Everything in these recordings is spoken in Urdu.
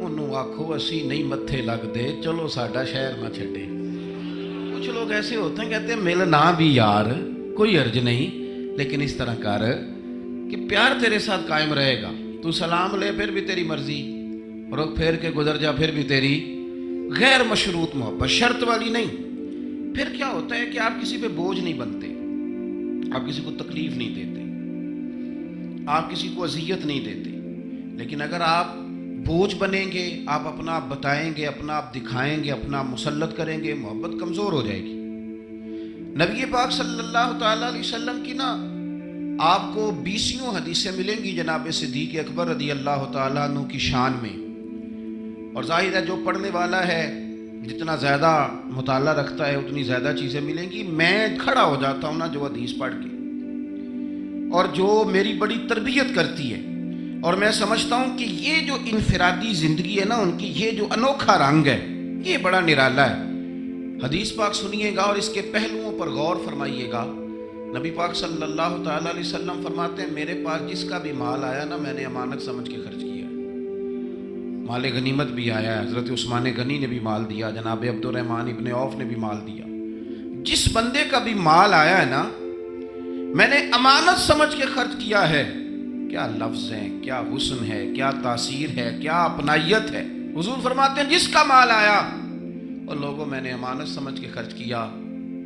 انہوں آکھو اسی نہیں متھے لگ دے، چلو ساڈا شہر نہ چھڈے۔ کچھ لوگ ایسے ہوتے ہیں کہتے ہیں ملنا بھی یار کوئی عرض نہیں، لیکن اس طرح کر کہ پیار تیرے ساتھ قائم رہے گا، تو سلام لے پھر بھی تیری مرضی، رخ پھیر کے گزر جا پھر بھی تیری، غیر مشروط محبت، شرط والی نہیں۔ پھر کیا ہوتا ہے کہ آپ کسی پہ بوجھ نہیں بنتے، آپ کسی کو تکلیف نہیں دیتے، آپ کسی کو اذیت نہیں دیتے۔ لیکن اگر آپ بوجھ بنیں گے، آپ اپنا آپ بتائیں گے، اپنا آپ دکھائیں گے، اپنا آپ مسلط کریں گے، محبت کمزور ہو جائے گی۔ نبی پاک صلی اللہ تعالیٰ علیہ وسلم کی نا آپ کو 20 حدیثیں ملیں گی جناب صدیق اکبر رضی اللہ تعالیٰ عنہ کی شان میں، اور ظاہر ہے جو پڑھنے والا ہے جتنا زیادہ مطالعہ رکھتا ہے اتنی زیادہ چیزیں ملیں گی۔ میں کھڑا ہو جاتا ہوں نا جو حدیث پڑھ کے، اور جو میری بڑی تربیت کرتی ہے، اور میں سمجھتا ہوں کہ یہ جو انفرادی زندگی ہے نا ان کی، یہ جو انوکھا رنگ ہے یہ بڑا نرالا ہے۔ حدیث پاک سنیے گا اور اس کے پہلوؤں پر غور فرمائیے گا۔ نبی پاک صلی اللہ تعالیٰ علیہ وسلم فرماتے ہیں میرے پاس جس کا بھی مال آیا نا میں نے امانت سمجھ کے خرچ کیا ہے۔ مال غنیمت بھی آیا ہے، حضرت عثمان غنی نے بھی مال دیا، جناب عبد الرحمن ابن عوف نے بھی مال دیا۔ جس بندے کا بھی مال آیا ہے نا میں نے امانت سمجھ کے خرچ کیا ہے۔ کیا لفظ ہیں، کیا حسن ہے، کیا تاثیر ہے، کیا اپنائیت ہے۔ حضور فرماتے ہیں جس کا مال آیا اور لوگوں میں نے امانت سمجھ کے خرچ کیا،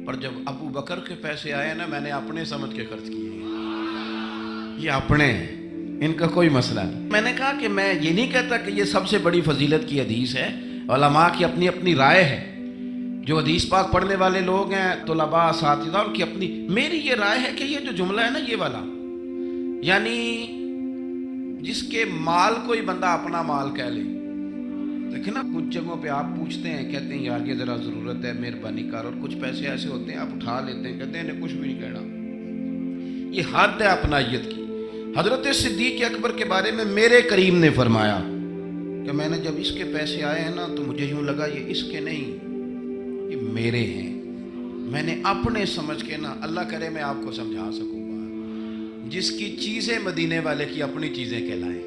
پر جب ابو بکر کے پیسے آئے نا میں نے اپنے سمجھ کے خرچ کیے ہیں۔ یہ اپنے ہیں، ان کا کوئی مسئلہ نہیں۔ میں نے کہا کہ میں یہ نہیں کہتا کہ یہ سب سے بڑی فضیلت کی حدیث ہے، علماء کی اپنی اپنی رائے ہے، جو حدیث پاک پڑھنے والے لوگ ہیں طلباء اساتذہ ان کی اپنی۔ میری یہ رائے ہے کہ یہ جو جملہ ہے نا یہ والا، یعنی جس کے مال کوئی بندہ اپنا مال کہہ لے۔ دیکھیں نا کچھ جگہوں پہ آپ پوچھتے ہیں کہتے ہیں یار یہ ذرا ضرورت ہے مہربانی کر، اور کچھ پیسے ایسے ہوتے ہیں آپ اٹھا لیتے ہیں کہتے ہیں انہیں کچھ بھی نہیں کہنا۔ یہ حد ہے اپنائیت کی۔ حضرت صدیق اکبر کے بارے میں میرے کریم نے فرمایا کہ میں نے جب اس کے پیسے آئے ہیں نا تو مجھے یوں لگا یہ اس کے نہیں یہ میرے ہیں، میں نے اپنے سمجھ کے نا، اللہ کرے میں آپ کو سمجھا سکوں گا، جس کی چیزیں مدینے والے کی اپنی چیزیں کہلائیں،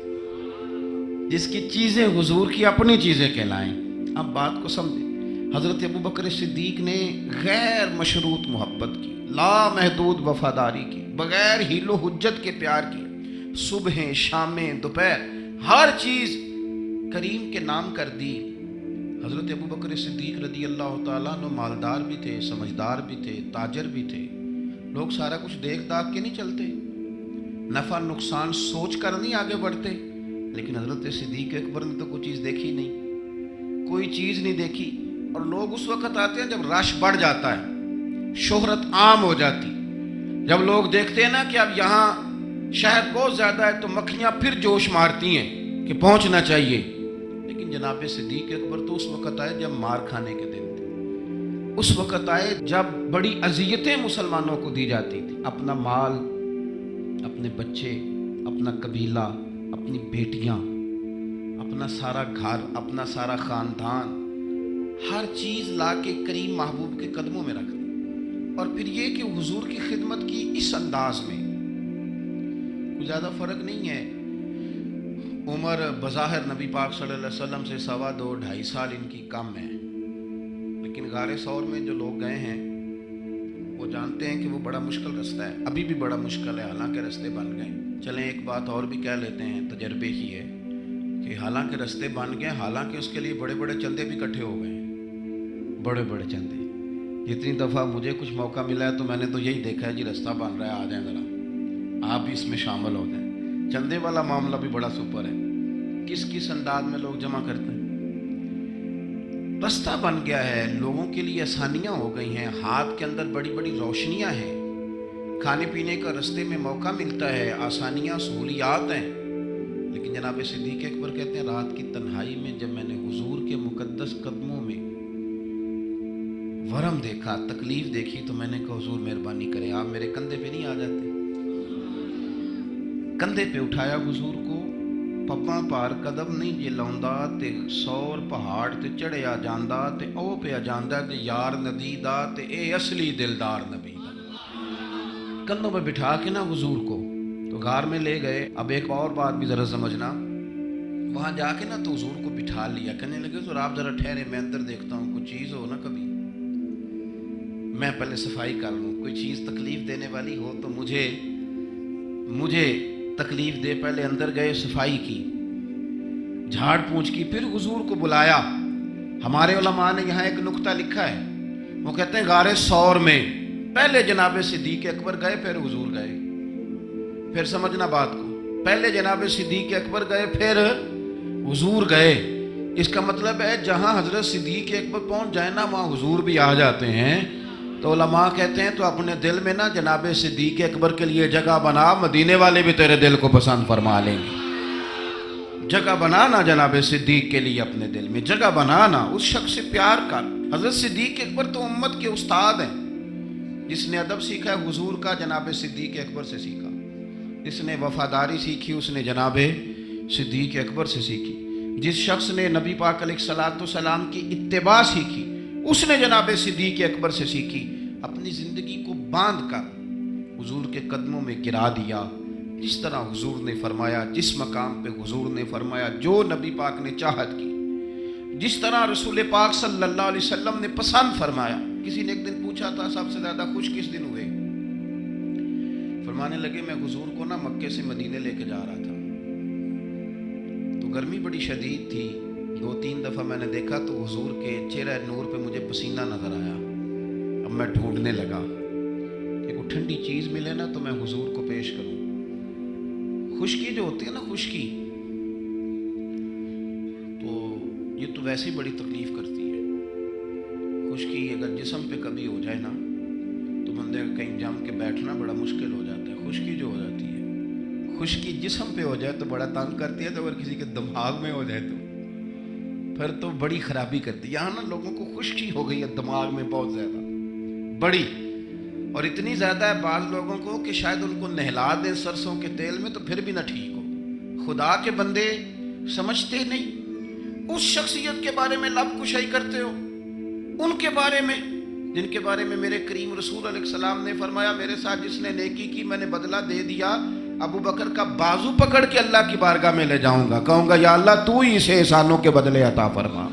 جس کی چیزیں حضور کی اپنی چیزیں کہلائیں۔ اب بات کو سمجھیں، حضرت ابوبکر صدیق نے غیر مشروط محبت کی، لا محدود وفاداری کی، بغیر حیل و حجت کے پیار کی، صبحیں شامیں دوپہر ہر چیز کریم کے نام کر دی۔ حضرت ابوبکر صدیق رضی اللہ تعالیٰ عنہ مالدار بھی تھے، سمجھدار بھی تھے، تاجر بھی تھے۔ لوگ سارا کچھ دیکھ داکھ کے نہیں چلتے، نفع نقصان سوچ کر نہیں آگے بڑھتے، لیکن حضرت صدیق اکبر نے تو کوئی چیز دیکھی نہیں، کوئی چیز نہیں دیکھی۔ اور لوگ اس وقت آتے ہیں جب رش بڑھ جاتا ہے، شہرت عام ہو جاتی، جب لوگ دیکھتے ہیں نا کہ اب یہاں شہر بہت زیادہ ہے تو مکھیاں پھر جوش مارتی ہیں کہ پہنچنا چاہیے۔ لیکن جناب صدیق اکبر تو اس وقت آئے جب مار کھانے کے دن تھے، اس وقت آئے جب بڑی اذیتیں مسلمانوں کو دی جاتی تھی، اپنا مال، اپنے بچے، اپنا قبیلہ، اپنی بیٹیاں، اپنا سارا گھر، اپنا سارا خاندان، ہر چیز لا کے کریم محبوب کے قدموں میں رکھ دی۔ اور پھر یہ کہ حضور کی خدمت کی اس انداز میں کوئی زیادہ فرق نہیں ہے۔ عمر بظاہر نبی پاک صلی اللہ علیہ وسلم سے 2.5-2.5 سال ان کی کم ہے، لیکن غار ثور میں جو لوگ گئے ہیں وہ جانتے ہیں کہ وہ بڑا مشکل رستہ ہے، ابھی بھی بڑا مشکل ہے، حالانکہ رستے بن گئے۔ چلیں ایک بات اور بھی کہہ لیتے ہیں، تجربے کی ہے کہ حالانکہ رستے بن گئے، حالانکہ اس کے لیے بڑے بڑے چندے بھی اکٹھے ہو گئے ہیں، بڑے بڑے چندے۔ جتنی دفعہ مجھے کچھ موقع ملا ہے تو میں نے تو یہی دیکھا ہے جی رستہ بن رہا ہے، آ جائیں ذرا آپ بھی اس میں شامل ہو جائیں۔ چندے والا معاملہ بھی بڑا سپر ہے، کس کس انداز میں لوگ جمع کرتے ہیں۔ رستہ بن گیا ہے، لوگوں کے لیے آسانیاں ہو گئی ہیں، ہاتھ کے اندر بڑی بڑی روشنیاں ہیں، کھانے پینے کا رستے میں موقع ملتا ہے، آسانیاں سہولیات ہیں۔ لیکن جناب صدیق اکبر کہتے ہیں رات کی تنہائی میں جب میں نے حضور کے مقدس قدموں میں ورم دیکھا، تکلیف دیکھی، تو میں نے کہا حضور مہربانی کریں آپ میرے کندھے پہ نہیں آ جاتے۔ کندھے پہ اٹھایا حضور کو، پپاں پار قدم نہیں جے لاؤندا تے 100 پہاڑ تے چڑھیا جاندا تے او پہ جاندا تے یار ندی دا تے اے اصلی دلدار نبی دا۔ کندھوں پہ بٹھا کے نا حضور کو تو غار میں لے گئے۔ اب ایک اور بات بھی ذرا سمجھنا، وہاں جا کے نا تو حضور کو بٹھا لیا، کہنے لگے حضور آپ ذرا ٹھہرے، میں اندر دیکھتا ہوں کوئی چیز ہو نا، کبھی میں پہلے صفائی کر لوں، کوئی چیز تکلیف دینے والی ہو تو مجھے تکلیف دے۔ پہلے اندر گئے، صفائی کی، جھاڑ پونچھ کی، پھر حضور کو بلایا۔ ہمارے علماء نے یہاں ایک نقطہ لکھا ہے، وہ کہتے ہیں غار ثور میں پہلے جناب صدیق اکبر گئے، پھر حضور گئے۔ پھر سمجھنا بات کو، پہلے جناب صدیق اکبر گئے، پھر حضور گئے۔ اس کا مطلب ہے جہاں حضرت صدیق اکبر پہنچ جائے نا، وہاں حضور بھی آ جاتے ہیں۔ تو علماء کہتے ہیں تو اپنے دل میں نا جناب صدیق اکبر کے لیے جگہ بنا، مدینے والے بھی تیرے دل کو پسند فرما لیں گے۔ جگہ بنانا جناب صدیق کے لیے، اپنے دل میں جگہ بنانا، اس شخص سے پیار کر۔ حضرت صدیق اکبر تو امت کے استاد ہیں۔ جس نے ادب سیکھا ہے حضور کا، جناب صدیق اکبر سے سیکھا۔ جس نے وفاداری سیکھی، اس نے جناب صدیق اکبر سے سیکھی۔ جس شخص نے نبی پاک علیہ الصلوۃ والسلام کی اتباع سیکھی، اس نے جناب صدیق اکبر سے سیکھی۔ اپنی زندگی کو باندھ کر حضور کے قدموں میں گرا دیا، جس طرح حضور نے فرمایا، جس مقام پہ حضور نے فرمایا، جو نبی پاک نے چاہت کی، جس طرح رسول پاک صلی اللہ علیہ وسلم نے پسند فرمایا۔ کسی نے ایک دن پوچھا تھا سب سے زیادہ خوش کس دن ہوئے؟ فرمانے لگے میں حضور کو نا مکے سے مدینے لے کے جا رہا تھا، تو گرمی بڑی شدید تھی، 2-3 دفعہ میں نے دیکھا تو حضور کے چہرہ نور پہ مجھے پسینہ نظر آیا۔ اب میں ڈھونڈنے لگا کہ کوئی ٹھنڈی چیز ملے نا تو میں حضور کو پیش کروں۔ خشکی جو ہوتی ہے نا، خشکی تو یہ تو ویسے ہی بڑی تکلیف کرتی ہے۔ خشکی اگر جسم پہ کبھی ہو جائے نا تو بندے کا کہیں جم کے بیٹھنا بڑا مشکل ہو جاتا ہے۔ خشکی جو ہو جاتی ہے، خشکی جسم پہ ہو جائے تو بڑا تنگ کرتی ہے، تو اگر کسی کے دماغ میں ہو جائے تو پھر تو بڑی خرابی کرتی ہے۔ یہاں نا لوگوں کو خشکی ہو گئی ہے دماغ میں بہت زیادہ بڑی، اور اتنی زیادہ ہے بعض لوگوں کو کہ شاید ان کو نہلا دیں سرسوں کے تیل میں تو پھر بھی نہ ٹھیک ہو۔ خدا کے بندے سمجھتے نہیں، اس شخصیت کے بارے میں لب کشائی کرتے ہو، ان کے بارے میں جن کے بارے میں میرے کریم رسول علیہ السلام نے فرمایا میرے ساتھ جس نے نیکی کی میں نے بدلہ دے دیا، ابو بکر کا بازو پکڑ کے اللہ کی بارگاہ میں لے جاؤں گا، کہوں گا یا اللہ تو ہی اسے احسانوں کے بدلے عطا فرما۔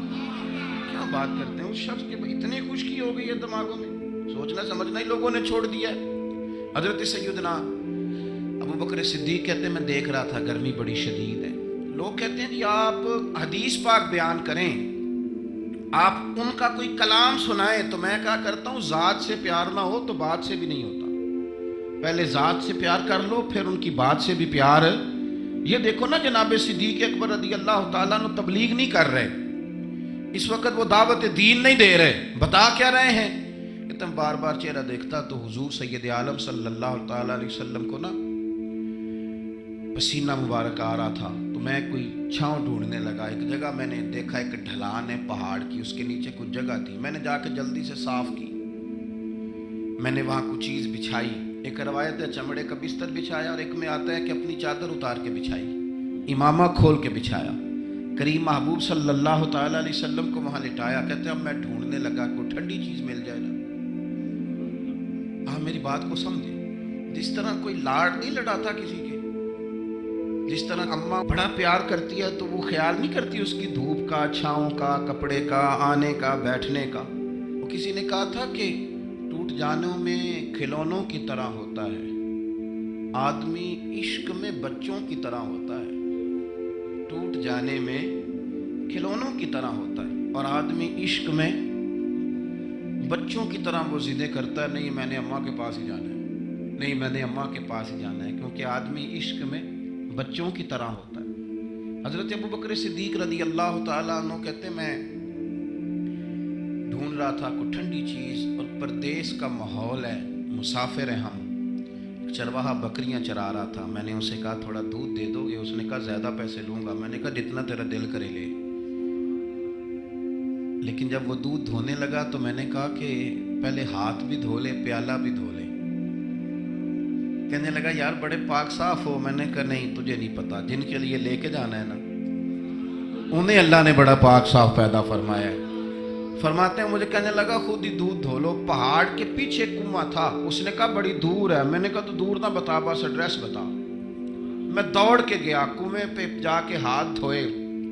کیا بات کرتے ہیں، اس شخص کے اتنی خشکی ہو گئی ہے دماغوں میں، سوچنا سمجھنا ہی لوگوں نے چھوڑ دیا ہے۔ حضرت سیدنا ابو بکر صدیق کہتے ہیں میں دیکھ رہا تھا گرمی بڑی شدید ہے، لوگ کہتے ہیں کہ آپ حدیث پاک بیان کریں، آپ ان کا کوئی کلام سنائیں، تو میں کہا کرتا ہوں ذات سے پیار نہ ہو تو بات سے بھی نہیں ہوتا، پہلے ذات سے پیار کر لو پھر ان کی بات سے بھی پیار۔ یہ دیکھو نا جناب صدیق اکبر رضی اللہ تعالیٰ عنہ تبلیغ نہیں کر رہے اس وقت، وہ دعوت دین نہیں دے رہے، بتا کیا رہے ہیں؟ کہ تم بار بار چہرہ دیکھتا تو حضور سید عالم صلی اللہ تعالیٰ علیہ وسلم کو نا پسینہ مبارک آ رہا تھا، تو میں کوئی چھاؤں ڈھونڈنے لگا۔ ایک جگہ میں نے دیکھا ایک ڈھلان ہے پہاڑ کی، اس کے نیچے کچھ جگہ تھی، میں نے جا کے جلدی سے صاف کی، میں نے وہاں کچھ چیز بچھائی، ایک روایت ہے چمڑے کا بستر بچھایا، اور ایک میں آتا ہے کہ اپنی چادر اتار کے بچھائی، امامہ کھول کے بچھایا، کریم محبوب صلی اللہ تعالیٰ علیہ وسلم کو وہاں لٹایا۔ کہتے ہیں اب میں ڈھونڈنے لگا کوئی ٹھنڈی چیز مل جائے نا۔ آپ میری بات کو سمجھیں، جس طرح کوئی لاڑ نہیں لڑاتا کسی کے، جس طرح اماں بڑا پیار کرتی ہے تو وہ خیال نہیں کرتی اس کی دھوپ کا، چھاؤں کا، کپڑے کا، آنے کا، بیٹھنے کا۔ وہ کسی نے کہا تھا کہ ٹوٹ جانوں میں کھلونوں کی طرح ہوتا ہے، آدمی عشق میں بچوں کی طرح ہوتا ہے۔ ٹوٹ جانے میں کھلونوں کی طرح ہوتا ہے، اور آدمی عشق میں بچوں کی طرح وہ ضدیں کرتا ہے، نہیں میں نے اماں کے پاس ہی جانا ہے، نہیں میں نے اماں کے پاس ہی جانا ہے، کیونکہ آدمی عشق میں بچوں کی طرح ہوتا ہے۔ حضرت ابو بکر صدیق رضی اللہ تعالیٰ عنہ کہتے ہیں میں ڈھونڈ رہا تھا کوئی ٹھنڈی چیز، اور پردیس کا ماحول ہے، مسافر ہیں ہم، چرواہا بکریاں چرا رہا تھا، میں نے اسے کہا تھوڑا دودھ دے دو گے؟ اس نے کہا زیادہ پیسے لوں گا، میں نے کہا جتنا تیرا دل کرے لے۔ لیکن جب وہ دودھ دھونے لگا تو میں نے کہا کہ پہلے ہاتھ بھی دھو لے، پیالہ بھی دھو لے۔ کہنے لگا یار بڑے پاک صاف ہو، میں نے کہا نہیں تجھے نہیں پتا، جن کے لیے لے کے جانا ہے نا انہیں اللہ نے بڑا پاک صاف پیدا فرمایا ہے۔ فرماتے ہیں مجھے کہنے لگا خود ہی دودھ دھو لو، پہاڑ کے پیچھے کنواں تھا، اس نے کہا بڑی دور ہے، میں نے کہا تو دور نہ بتا بس ایڈریس بتا۔ میں دوڑ کے گیا کنویں پہ، جا کے ہاتھ دھوئے،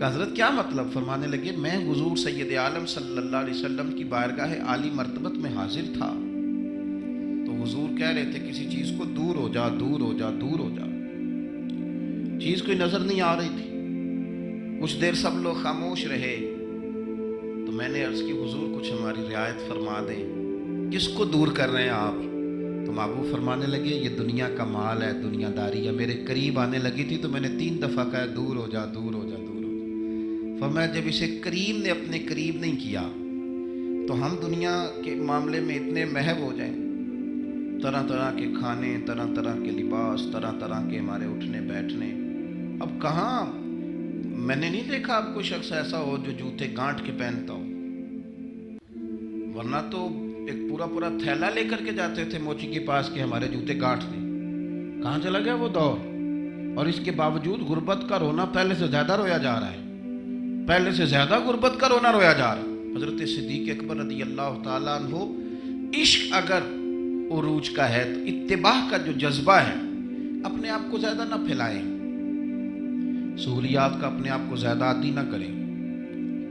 کہ حضرت کیا مطلب؟ فرمانے لگے میں حضور سید عالم صلی اللہ علیہ وسلم کی بارگاہ عالی مرتبت میں حاضر تھا تو حضور کہہ رہے تھے کسی چیز کو دور ہو جا، دور ہو جا، دور ہو جا. چیز کوئی نظر نہیں آ رہی تھی. کچھ دیر سب لوگ خاموش رہے تو میں نے عرض کی حضور کچھ ہماری رعایت فرما دیں، کس کو دور کر رہے ہیں آپ؟ تو محبوب فرمانے لگے یہ دنیا کا مال ہے، دنیا داری ہے. میرے قریب آنے لگی تھی تو میں نے 3 دفعہ کہا دور ہو جا، دور ہو جا، دور ہو جا. فرمایا جب اسے کریم نے اپنے قریب نہیں کیا تو ہم دنیا کے معاملے میں اتنے محو ہو جائیں، طرح طرح کے کھانے، طرح طرح کے لباس، طرح طرح کے ہمارے اٹھنے بیٹھنے. اب کہاں میں نے نہیں دیکھا اب کوئی شخص ایسا ہو جو جوتے گانٹ کے پہنتا ہو، ورنہ تو ایک پورا پورا تھیلا لے کر کے جاتے تھے موچی کے پاس کہ ہمارے جوتے گانٹ دیں. کہاں چلا گیا وہ دور؟ اور اس کے باوجود غربت کا رونا پہلے سے زیادہ رویا جا رہا ہے، پہلے سے زیادہ غربت کا رونا رویا جا رہا ہے. حضرت صدیق اکبر رضی اللہ تعالیٰ عنہ، عشق اگر عروج کا ہے تو اتباع کا جو جذبہ ہے اپنے آپ کو زیادہ نہ پھیلائیں، سہولیات کا اپنے آپ کو زیادہ عادی نہ کریں،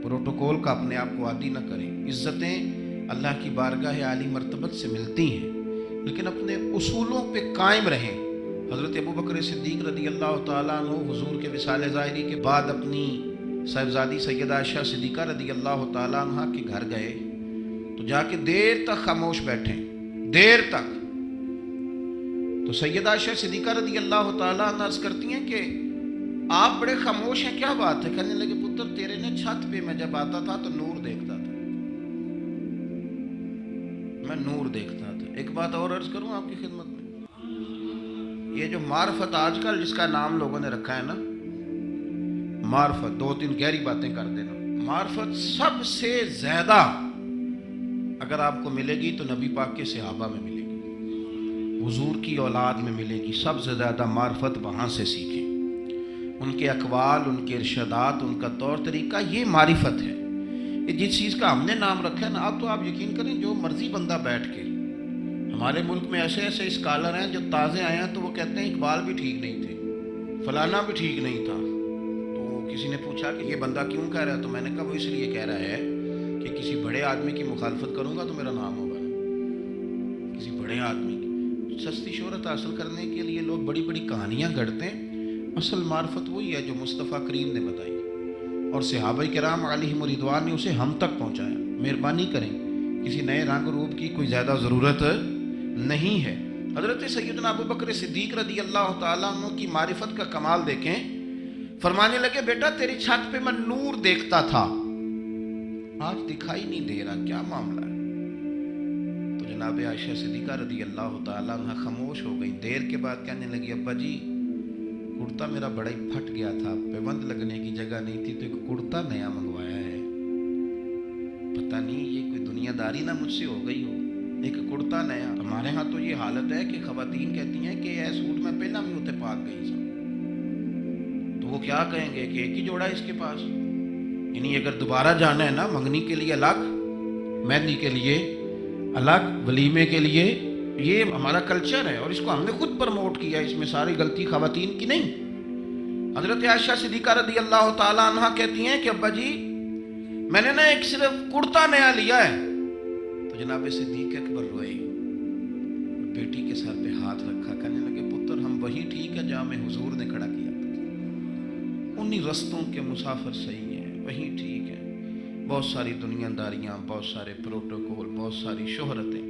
پروٹوکول کا اپنے آپ کو عادی نہ کریں. عزتیں اللہ کی بارگاہ عالی مرتبت سے ملتی ہیں لیکن اپنے اصولوں پہ قائم رہیں. حضرت ابوبکر صدیق رضی اللہ تعالیٰ عنہ حضور کے وصال ظاہری کے بعد اپنی صاحبزادی سیدہ عائشہ صدیقہ رضی اللہ تعالیٰ عنہ کے گھر گئے تو جا کے دیر تک خاموش بیٹھے، دیر تک. تو سیدہ عائشہ صدیقہ رضی اللہ تعالیٰ عنہ عرض کرتی ہیں کہ آپ بڑے خاموش ہیں، کیا بات ہے؟ کہنے لگے پتر تیرے نے چھت پہ میں جب آتا تھا تو نور دیکھتا تھا، میں نور دیکھتا تھا. ایک بات اور عرض کروں آپ کی خدمت میں، یہ جو معرفت آج کل جس کا نام لوگوں نے رکھا ہے نا معرفت، 2-3 گہری باتیں کر دینا. معرفت سب سے زیادہ اگر آپ کو ملے گی تو نبی پاک کے صحابہ میں ملے گی، حضور کی اولاد میں ملے گی. سب سے زیادہ معرفت وہاں سے سیکھیں، ان کے اقوال، ان کے ارشادات، ان کا طور طریقہ، یہ معرفت ہے. یہ جس چیز کا ہم نے نام رکھا ہے نا، اب تو آپ یقین کریں جو مرضی بندہ بیٹھ کے، ہمارے ملک میں ایسے ایسے اسکالر ہیں جو تازے آئے ہیں تو وہ کہتے ہیں اقبال بھی ٹھیک نہیں تھے، فلانا بھی ٹھیک نہیں تھا. تو کسی نے پوچھا کہ یہ بندہ کیوں کہہ رہا ہے؟ تو میں نے کہا وہ اس لیے کہہ رہا ہے کہ کسی بڑے آدمی کی مخالفت کروں گا تو میرا نام ہوگا نا، کسی بڑے آدمی کی. سستی شہرت حاصل کرنے کے لیے لوگ بڑی بڑی کہانیاں گھڑتے ہیں. اصل معرفت وہی ہے جو مصطفیٰ کریم نے بتائی اور صحابہ کرام علیہم رضوان نے اسے ہم تک پہنچایا. مہربانی کریں، کسی نئے رنگ روپ کی کوئی زیادہ ضرورت نہیں ہے. حضرت سیدنا ابوبکر صدیق رضی اللہ تعالیٰ عنہ کی معرفت کا کمال دیکھیں. فرمانے لگے بیٹا تیری چھت پہ میں نور دیکھتا تھا، آج دکھائی نہیں دے رہا، کیا معاملہ ہے؟ تو جناب عائشہ صدیقہ رضی اللہ تعالیٰ عنہ خاموش ہو گئی. دیر کے بعد کہنے لگی ابا جی کرتا میرا بڑا ہی پھٹ گیا تھا، پیبند لگنے کی جگہ نہیں تھی تو ایک کرتا نیا منگوایا ہے. پتہ نہیں یہ کوئی دنیا داری نہ مجھ سے ہو گئی ہو، ایک کرتا نیا. ہمارے ہاں تو یہ حالت ہے کہ خواتین کہتی ہیں کہ یہ سوٹ میں پہنا بھی ہوتے پاک گئی سا، تو وہ کیا کہیں گے کہ ایک ہی جوڑا ہے اس کے پاس. یعنی اگر دوبارہ جانا ہے نا منگنی کے لیے الگ، مہندی کے لیے الگ، ولیمے کے لیے، یہ ہمارا کلچر ہے اور اس کو ہم نے خود پرموٹ کیا. اس میں ساری غلطی خواتین کی نہیں. حضرت عائشہ صدیقہ رضی اللہ تعالیٰ عنہ کہتی ہیں کہ ابا جی میں نے نا ایک صرف کرتا نیا لیا ہے. تو جناب صدیق اکبر روئے، بیٹی کے سر پہ ہاتھ رکھا، کہنے لگے پتر ہم وہی ٹھیک ہے جہاں میں حضور نے کھڑا کیا تھا، انہی رستوں کے مسافر صحیح ہیں، وہی ٹھیک ہے. بہت ساری دنیا داریاں، بہت سارے پروٹوکول، بہت ساری شہرتیں،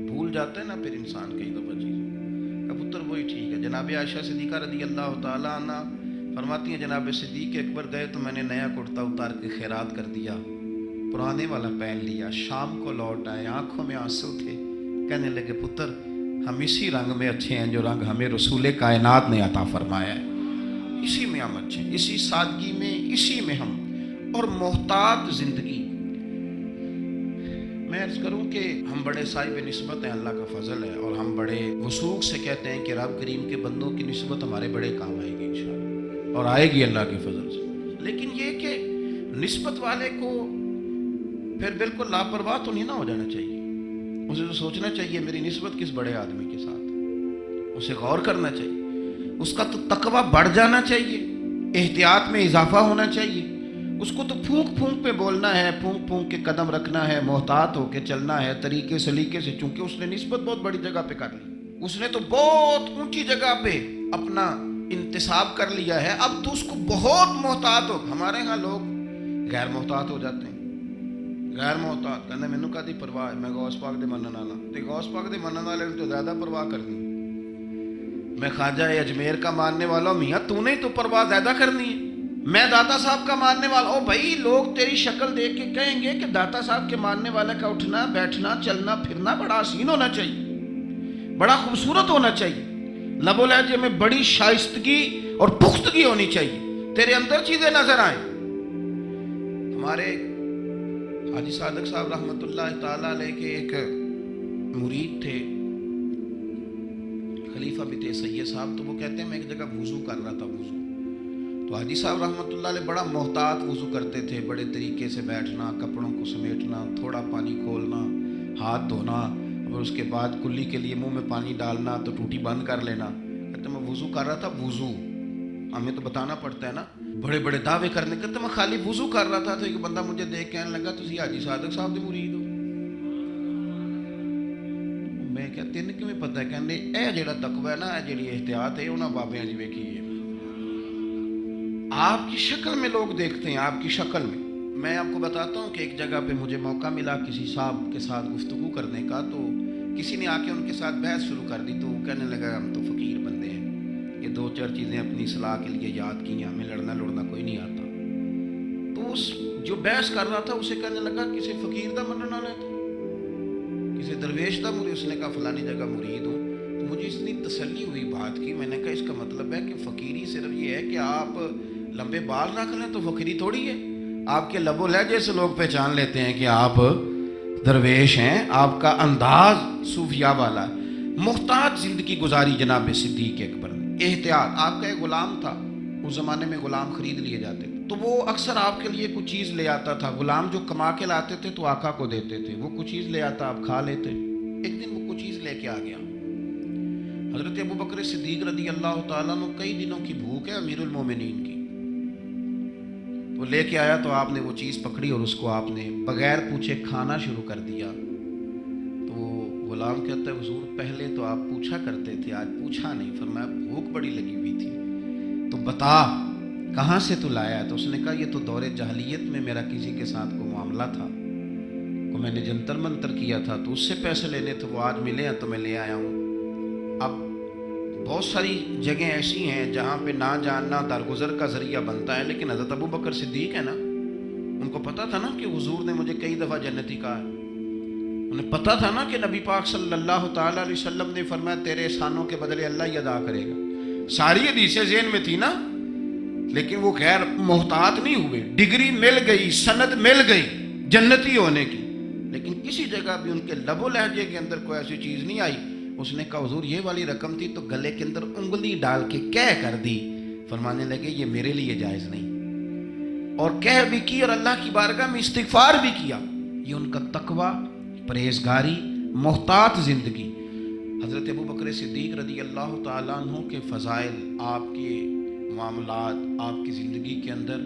بھول جاتے ہیں نا پھر انسان کئی دفعہ چیزیں. پتر وہی ٹھیک ہے. جناب عائشہ صدیقہ رضی اللہ تعالیٰ عنہ فرماتی ہیں جناب صدیق اکبر گئے تو میں نے نیا کرتا اتار کے خیرات کر دیا، پرانے والا پہن لیا. شام کو لوٹ آئے، آنکھوں میں آنسو تھے. کہنے لگے پتر ہم اسی رنگ میں اچھے ہیں جو رنگ ہمیں رسول کائنات نے عطا فرمایا ہے، اسی میں ہم اچھے ہیں، اسی سادگی میں، اسی میں ہم. اور محتاط زندگی. میں عرض کروں کہ ہم بڑے صاحب نسبت ہیں، اللہ کا فضل ہے، اور ہم بڑے وثوق سے کہتے ہیں کہ رب کریم کے بندوں کی نسبت ہمارے بڑے کام آئے گی انشاءاللہ، اور آئے گی اللہ کے فضل سے. لیکن یہ کہ نسبت والے کو پھر بالکل لاپرواہ تو نہیں نہ ہو جانا چاہیے. اسے تو سوچنا چاہیے میری نسبت کس بڑے آدمی کے ساتھ، اسے غور کرنا چاہیے، اس کا تو تقویٰ بڑھ جانا چاہیے. احتیاط میں اضافہ ہونا چاہیے. اس کو تو پھونک پھونک پہ بولنا ہے، پھونک پھونک کے قدم رکھنا ہے، محتاط ہو کے چلنا ہے، طریقے سلیقے سے، چونکہ اس نے نسبت بہت بڑی جگہ پہ کر لی. اس نے تو بہت اونچی جگہ پہ اپنا انتصاب کر لیا ہے. اب تو اس کو بہت محتاط ہو. ہمارے ہاں لوگ غیر محتاط ہو جاتے ہیں. غیر محتاط کہنا مینوں کادی پرواہ ہے، میں غوث پاک دے منن والا. تے غوث پاک دے منن والے تو زیادہ پرواہ کرنی. میں خواجہ اجمیر کا ماننے والا ہوں. میاں تو نے تو پرواہ زیادہ کرنی ہے. میں داتا صاحب کا ماننے والا. او بھائی لوگ تیری شکل دیکھ کے کہیں گے کہ داتا صاحب کے ماننے والے کا اٹھنا بیٹھنا چلنا پھرنا بڑا حسین ہونا چاہیے، بڑا خوبصورت ہونا چاہیے، لب و لہجے میں بڑی شائستگی اور پختگی ہونی چاہیے، تیرے اندر چیزیں نظر آئیں. ہمارے حاجی صادق صاحب رحمۃ اللہ تعالیٰ علیہ کے ایک مرید تھے، خلیفہ بھی تھے سید صاحب. تو وہ کہتے ہیں میں ایک جگہ وضو کر رہا تھا. وضو تو حاجی صاحب رحمۃ اللہ علیہ بڑا محتاط وضو کرتے تھے، بڑے طریقے سے بیٹھنا، کپڑوں کو سمیٹنا، تھوڑا پانی کھولنا، ہاتھ دھونا، اور اس کے بعد کلی کے لیے منہ میں پانی ڈالنا تو ٹوٹی بند کر لینا. کہتے میں وضو کر رہا تھا. وضو ہمیں تو بتانا پڑتا ہے نا، بڑے بڑے دعوے کرنے. کہتے میں خالی وضو کر رہا تھا تو ایک بندہ مجھے دیکھ کے کہنے لگا تسی حاجی صادق صاحب دے مرید ہو. میں کیا تین کیوں پتہ ہے؟ کہنے اے جڑا تقوی ہے نا، اے جڑی احتیاط ہے انہاں بابیاں جی ویکھی ہے. آپ کی شکل میں لوگ دیکھتے ہیں، آپ کی شکل میں. میں آپ کو بتاتا ہوں کہ ایک جگہ پہ مجھے موقع ملا کسی صاحب کے ساتھ گفتگو کرنے کا. تو کسی نے آ کے ان کے ساتھ بحث شروع کر دی. تو وہ کہنے لگا ہم تو فقیر بندے ہیں، یہ دو چار چیزیں اپنی اصلاح کے لیے یاد کی ہیں، ہمیں لڑنا کوئی نہیں آتا. تو اس جو بحث کر رہا تھا اسے کہنے لگا کسی فقیر دا منن والا ہے، کسی درویش دا مرید. اس نے کہا فلانی جگہ مرید ہوں. تو مجھے اتنی تسلی ہوئی بات کی. میں نے کہا اس کا مطلب ہے کہ فقیری صرف یہ ہے کہ آپ لمبے بال رکھ لیں تو فقیری تھوڑی ہے. آپ کے لب و لہجے سے لوگ پہچان لیتے ہیں کہ آپ درویش ہیں. آپ کا انداز صوفیاء والا ہے. محتاط زندگی گزاری جناب صدیق اکبر نے. احتیاط. آپ کا ایک غلام تھا، اس زمانے میں غلام خرید لیے جاتے تھے، تو وہ اکثر آپ کے لیے کچھ چیز لے آتا تھا. غلام جو کما کے لاتے تھے تو آقا کو دیتے تھے. وہ کچھ چیز لے آتا، آپ کھا لیتے. ایک دن وہ کچھ چیز لے کے آ گیا. حضرت ابو بکر صدیق رضی اللہ تعالیٰ عنہ کئی دنوں کی بھوک ہے امیر المومنین کی. وہ لے کے آیا تو آپ نے وہ چیز پکڑی اور اس کو آپ نے بغیر پوچھے کھانا شروع کر دیا. تو غلام کہتا ہے حضور پہلے تو آپ پوچھا کرتے تھے، آج پوچھا نہیں. فرمایا بھوک بڑی لگی ہوئی تھی. تو بتا کہاں سے تو لایا؟ تو اس نے کہا یہ تو دور جاہلیت میں میرا کسی کے ساتھ کوئی معاملہ تھا، کو میں نے جنتر منتر کیا تھا تو اس سے پیسے لینے تھے، وہ آج ملے ہیں تو میں لے آیا ہوں. اب بہت ساری جگہیں ایسی ہیں جہاں پہ نہ جاننا درگزر کا ذریعہ بنتا ہے. لیکن حضرت ابو بکر صدیق ہے نا، ان کو پتا تھا نا کہ حضور نے مجھے کئی دفعہ جنتی کہا ہے. انہیں پتا تھا نا کہ نبی پاک صلی اللہ تعالیٰ علیہ وسلم نے فرمایا تیرے احسانوں کے بدلے اللہ ہی ادا کرے گا. ساری حدیثیں ذہن میں تھی نا، لیکن وہ غیر محتاط نہیں ہوئے. ڈگری مل گئی، سند مل گئی جنتی ہونے کی، لیکن کسی جگہ بھی ان کے لب و لہجے کے اندر کوئی ایسی چیز نہیں آئی. اس نے کہا حضور یہ والی رقم تھی تو گلے کے اندر انگلی ڈال کے کہہ کر دی. فرمانے لگے یہ میرے لیے جائز نہیں، اور کہہ بھی کی اور اللہ کی بارگاہ میں استغفار بھی کیا. یہ ان کا تقوی، پرہیزگاری، محتاط زندگی. حضرت ابو بکر صدیق رضی اللہ تعالیٰ عنہ کے فضائل، آپ کے معاملات، آپ کی زندگی کے اندر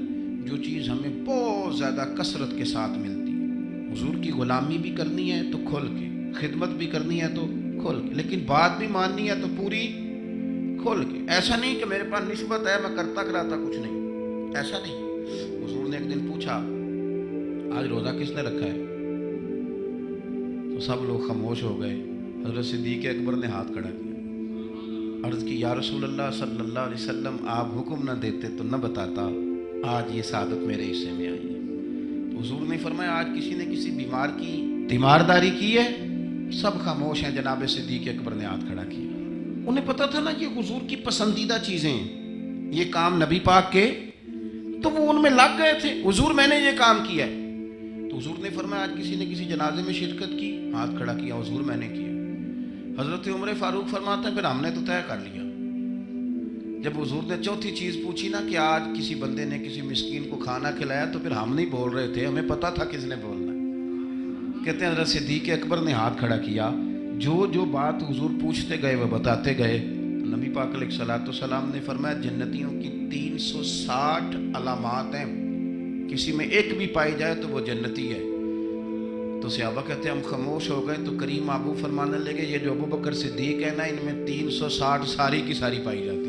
جو چیز ہمیں بہت زیادہ کثرت کے ساتھ ملتی ہے. حضور کی غلامی بھی کرنی ہے تو کھل کے، خدمت بھی کرنی ہے تو کھل کے، لیکن بات بھی ماننی ہے تو پوری کھل کے. ایسا نہیں کہ میرے پاس نسبت ہے میں کرتا کراتا کچھ نہیں، ایسا نہیں. حضور نے ایک دن پوچھا آج روزہ کس نے رکھا ہے؟ تو سب لوگ خاموش ہو گئے. حضرت صدیق اکبر نے ہاتھ کھڑا کیا، عرض کی یا رسول اللہ صلی اللہ علیہ وسلم آپ حکم نہ دیتے تو نہ بتاتا، آج یہ سعادت میرے حصے میں آئی ہے. تو حضور نے فرمایا آج کسی نے کسی بیمار کی تیمارداری کی ہے؟ سب خاموش ہیں. جناب صدیق اکبر نے ہاتھ کھڑا کیا. انہیں پتا تھا نا یہ حضور کی پسندیدہ چیزیں ہیں، یہ کام نبی پاک کے، تو وہ ان میں لگ گئے تھے. حضور میں نے یہ کام کیا ہے. تو حضور نے فرمایا آج کسی نے کسی جنازے میں شرکت کی؟ ہاتھ کھڑا کیا. حضور میں نے کیا. حضرت عمر فاروق فرماتا ہے پھر ہم نے تو طے کر لیا. جب حضور نے چوتھی چیز پوچھی نا کہ آج کسی بندے نے کسی مسکین کو کھانا کھلایا، تو پھر ہم نہیں بول رہے تھے، ہمیں پتا تھا کس نے بولنا. کہتے ہیں حضرت صدیق اکبر نے ہاتھ کھڑا کیا. جو جو بات حضور پوچھتے گئے وہ بتاتے گئے. نبی پاک علیہ الصلوۃ والسلام نے فرمایا جنتیوں کی 360 علامات ہیں، کسی میں ایک بھی پائی جائے تو وہ جنتی ہے۔ تو صحابہ کہتے ہیں ہم خاموش ہو گئے، تو کریم ابو فرمانے لگے یہ جو ابو بکر صدیق ہے نا، ان میں 360 ساری کی ساری پائی جاتی